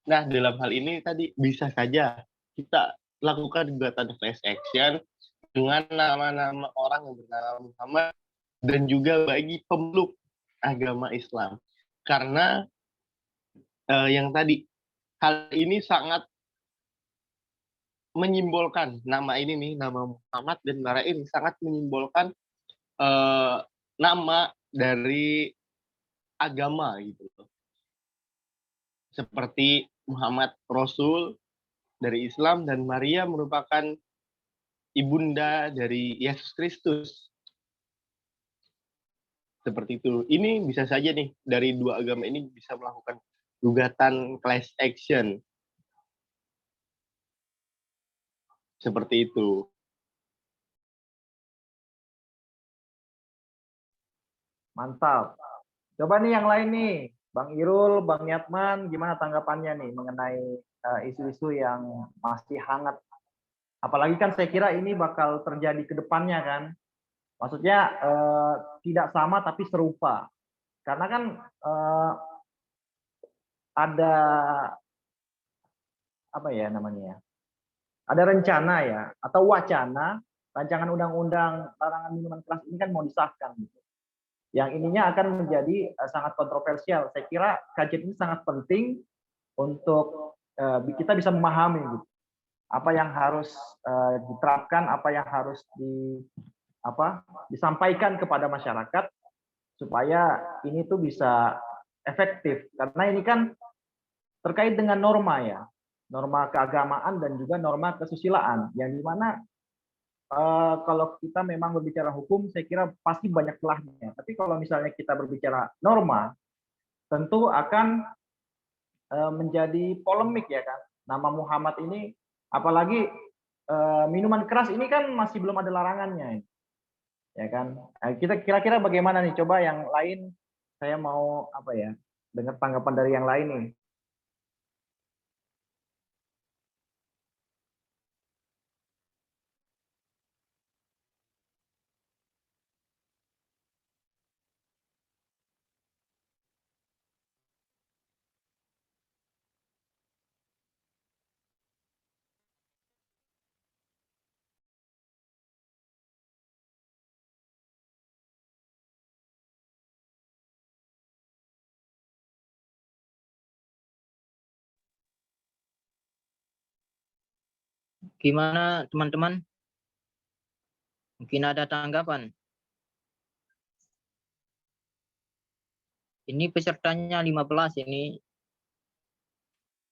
Nah, dalam hal ini tadi bisa saja kita lakukan gugatan class action dengan nama-nama orang yang bernama Muhammad dan juga bagi pemeluk agama Islam. Karena yang tadi, hal ini sangat menyimbolkan nama ini nih, nama Muhammad dan Bara ini sangat menyimbolkan nama dari agama gitu. Seperti Muhammad Rasul dari Islam dan Maria merupakan ibunda dari Yesus Kristus. Seperti itu. Ini bisa saja nih dari dua agama ini bisa melakukan gugatan class action. Seperti itu. Mantap. Coba nih yang lain nih, Bang Irul, Bang Niatman, gimana tanggapannya nih mengenai isu-isu yang masih hangat. Apalagi kan saya kira ini bakal terjadi ke depannya kan. Maksudnya tidak sama tapi serupa. Karena kan ada apa ya namanya ya? Ada rencana ya atau wacana rancangan undang-undang larangan minuman keras ini kan mau disahkan gitu. Yang ininya akan menjadi sangat kontroversial. Saya kira kajian ini sangat penting untuk kita bisa memahami gitu. Apa yang harus diterapkan, apa yang harus disampaikan kepada masyarakat supaya ini tuh bisa efektif. Karena ini kan terkait dengan norma ya, norma keagamaan dan juga norma kesusilaan, yang dimana kalau kita memang berbicara hukum, saya kira pasti banyak celahnya. Tapi kalau misalnya kita berbicara norma, tentu akan menjadi polemik ya kan. Nama Muhammad ini, apalagi minuman keras ini kan masih belum ada larangannya, ya kan. Kita kira-kira bagaimana nih? Coba yang lain, saya mau apa ya, dengar tanggapan dari yang lain nih. Gimana teman-teman? Mungkin ada tanggapan. Ini pesertanya 15 ini.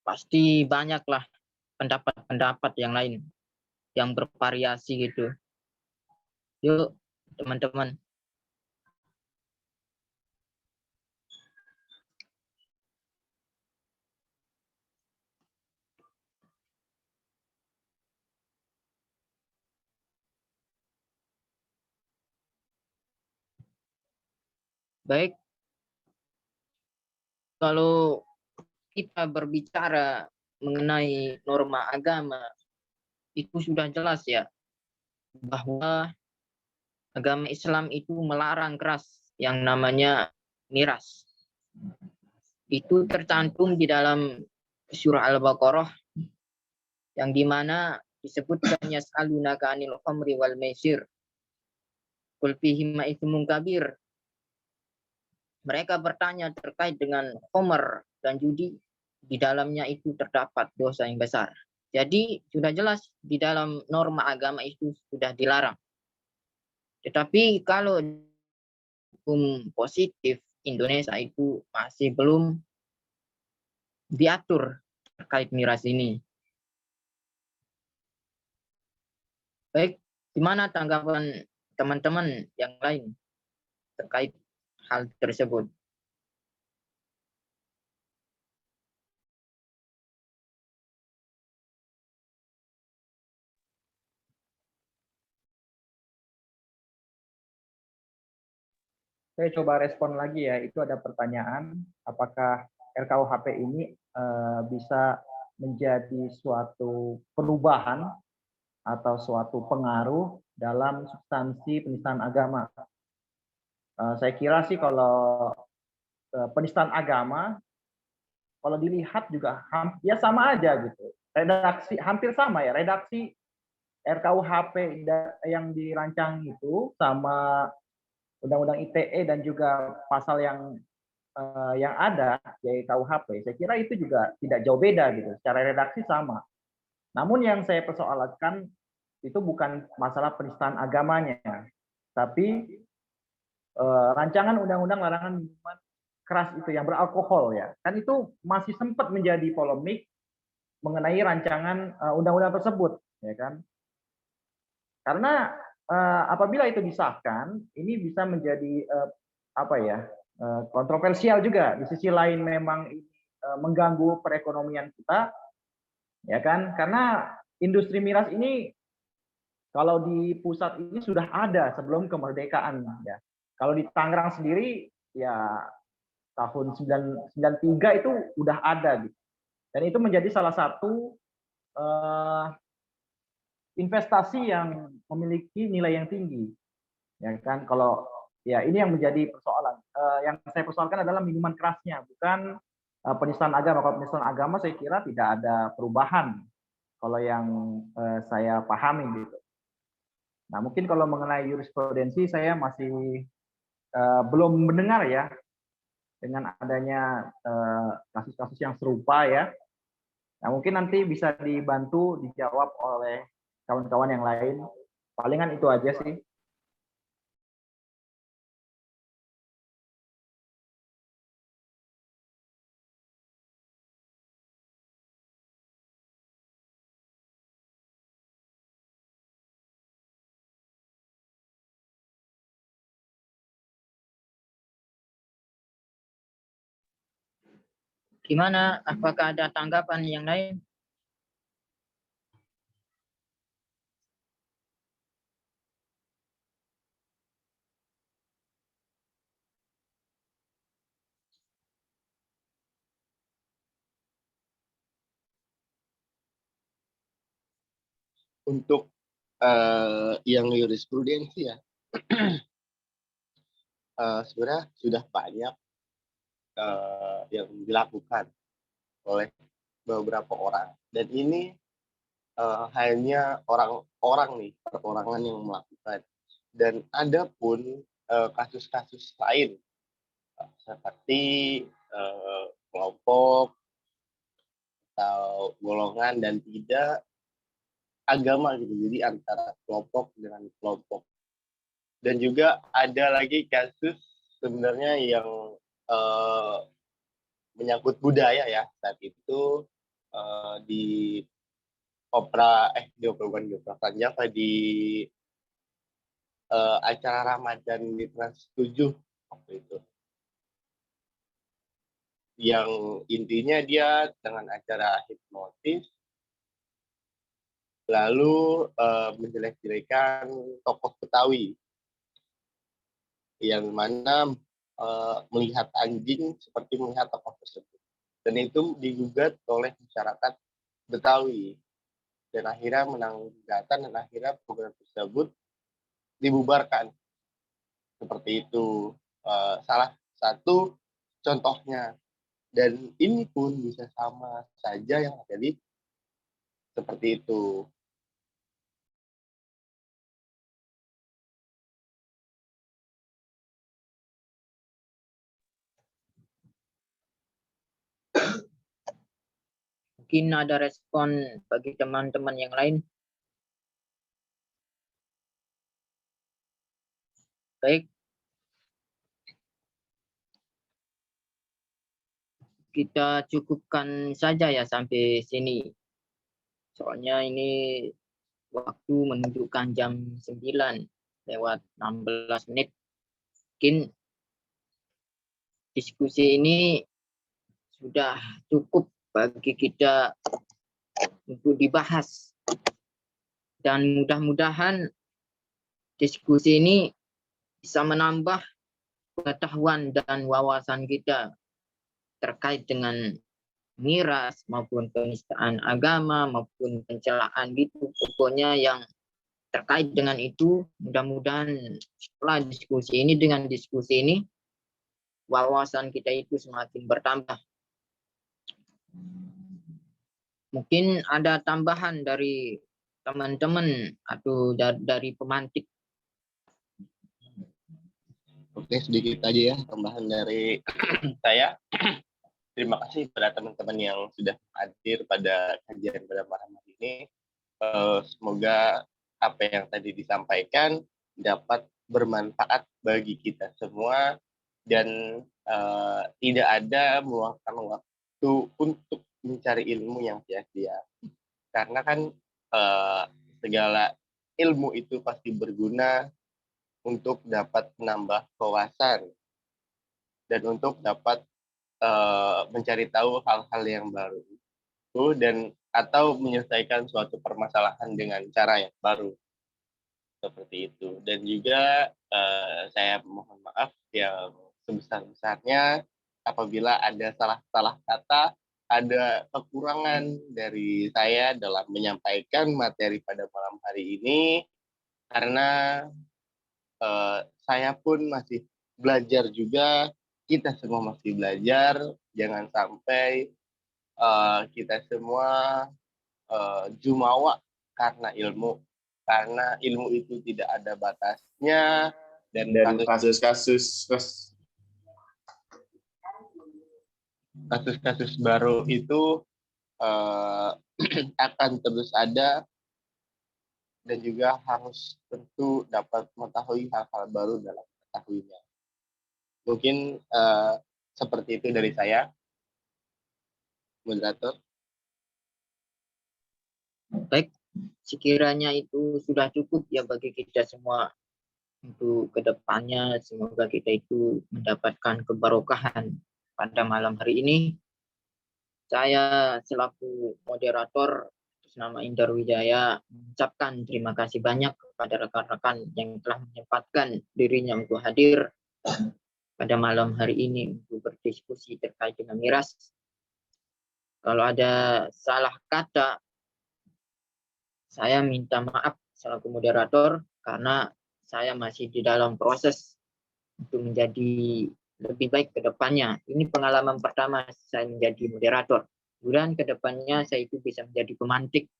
Pasti banyaklah pendapat-pendapat yang lain yang bervariasi gitu. Yuk, teman-teman. Baik, kalau kita berbicara mengenai norma agama, itu sudah jelas ya, bahwa agama Islam itu melarang keras yang namanya miras. Itu tercantum di dalam surah Al-Baqarah, yang dimana disebutkannya yas'alunaka 'anil khamri wal maisir qul fihima itsmun kabir. Mereka bertanya terkait dengan khamr dan judi, di dalamnya itu terdapat dosa yang besar. Jadi sudah jelas di dalam norma agama itu sudah dilarang. Tetapi kalau hukum positif Indonesia itu masih belum diatur terkait miras ini. Baik, gimana tanggapan teman-teman yang lain terkait hal tersebut? Saya coba respon lagi ya. Itu ada pertanyaan, apakah RKUHP ini bisa menjadi suatu perubahan atau suatu pengaruh dalam substansi penistaan agama. Saya kira sih kalau penistaan agama, kalau dilihat juga ya sama aja gitu. Redaksi hampir sama ya, redaksi RKUHP yang dirancang itu sama Undang-Undang ITE dan juga pasal yang ada yaitu KUHP, saya kira itu juga tidak jauh beda gitu. Secara redaksi sama. Namun yang saya persoalkan itu bukan masalah penistaan agamanya, tapi rancangan undang-undang larangan minuman keras itu yang beralkohol ya. Kan itu masih sempat menjadi polemik mengenai rancangan undang-undang tersebut, ya kan? Karena apabila itu disahkan, ini bisa menjadi kontroversial juga. Di sisi lain memang mengganggu perekonomian kita, ya kan? Karena industri miras ini kalau di pusat ini sudah ada sebelum kemerdekaan, ya. Kalau di Tangerang sendiri, ya tahun 1993 itu udah ada gitu. Dan itu menjadi salah satu investasi yang memiliki nilai yang tinggi, ya kan? Kalau ya ini yang menjadi persoalan. Yang saya persoalkan adalah minuman kerasnya, bukan penistaan agama. Kalau penistaan agama saya kira tidak ada perubahan, kalau yang saya pahami gitu. Nah mungkin kalau mengenai jurisprudensi saya masih belum mendengar ya, dengan adanya kasus-kasus yang serupa ya. Nah mungkin nanti bisa dibantu dijawab oleh kawan-kawan yang lain. Palingan itu aja sih. Gimana? Apakah ada tanggapan yang lain? Untuk yang jurisprudensi ya, sebenarnya sudah banyak yang dilakukan oleh beberapa orang. Dan ini hanya orang-orang nih, perorangan yang melakukan. Dan ada pun kasus-kasus lain seperti kelompok atau golongan dan tidak agama gitu. Jadi antara kelompok dengan kelompok. Dan juga ada lagi kasus sebenarnya yang menyangkut budaya ya. Saat itu di bukan di Opera Van Java, di acara Ramadan di Trans 7 waktu itu. Yang intinya dia dengan acara hipnotis lalu menjelek-jelekan tokoh Betawi yang mana melihat anjing seperti melihat tokoh tersebut, dan itu digugat oleh masyarakat Betawi dan akhirnya menang gugatan dan akhirnya program tersebut dibubarkan. Seperti itu salah satu contohnya, dan ini pun bisa sama saja yang terjadi seperti itu. Mungkin ada respon bagi teman-teman yang lain. Baik. Kita cukupkan saja ya sampai sini. Soalnya ini waktu menunjukkan jam 9:16. Mungkin diskusi ini sudah cukup bagi kita untuk dibahas. Dan mudah-mudahan diskusi ini bisa menambah pengetahuan dan wawasan kita terkait dengan miras maupun penistaan agama maupun pencelaan gitu. Pokoknya yang terkait dengan itu, mudah-mudahan setelah diskusi ini, dengan diskusi ini wawasan kita itu semakin bertambah. Mungkin ada tambahan dari teman-teman atau dari pemantik. Oke, sedikit aja ya tambahan dari saya. Terima kasih pada teman-teman yang sudah hadir pada kajian pada malam hari ini. Semoga apa yang tadi disampaikan dapat bermanfaat bagi kita semua dan tidak ada meluangkan waktu untuk mencari ilmu yang sia-sia. Karena kan segala ilmu itu pasti berguna untuk dapat menambah wawasan dan untuk dapat mencari tahu hal-hal yang baru itu dan atau menyelesaikan suatu permasalahan dengan cara yang baru seperti itu. Dan juga saya mohon maaf yang sebesar-besarnya apabila ada salah-salah kata, ada kekurangan dari saya dalam menyampaikan materi pada malam hari ini, karena saya pun masih belajar juga, kita semua masih belajar, jangan sampai kita semua jumawa karena ilmu itu tidak ada batasnya, dan kasus-kasus baru itu akan terus ada, dan juga harus tentu dapat mengetahui hal-hal baru dalam mengetahuinya. Mungkin seperti itu dari saya, moderator. Baik, sekiranya itu sudah cukup ya bagi kita semua untuk kedepannya. Semoga kita itu mendapatkan keberkahan pada malam hari ini. Saya selaku moderator atas nama Indar Wijaya mengucapkan terima kasih banyak kepada rekan-rekan yang telah menyempatkan dirinya untuk hadir pada malam hari ini untuk berdiskusi terkait dengan miras. Kalau ada salah kata, saya minta maaf selaku moderator karena saya masih di dalam proses untuk menjadi lebih baik ke depannya. Ini pengalaman pertama saya menjadi moderator. Kemudian ke depannya saya itu bisa menjadi pemantik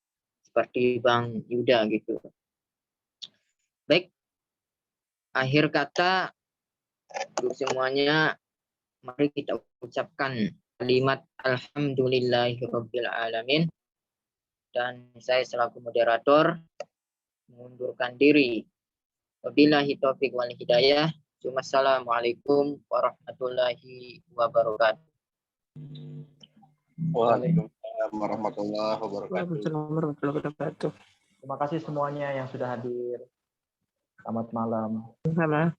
seperti Bang Yuda gitu. Baik, akhir kata untuk semuanya, mari kita ucapkan kalimat alhamdulillahirabbil alamin. dan saya selaku moderator mengundurkan diri. Wabillahi taufiq wal hidayah. Wassalamualaikum warahmatullahi wabarakatuh. Waalaikumsalam warahmatullahi wabarakatuh. Warahmatullahi wabarakatuh. Terima kasih semuanya yang sudah hadir. Selamat malam. Sama.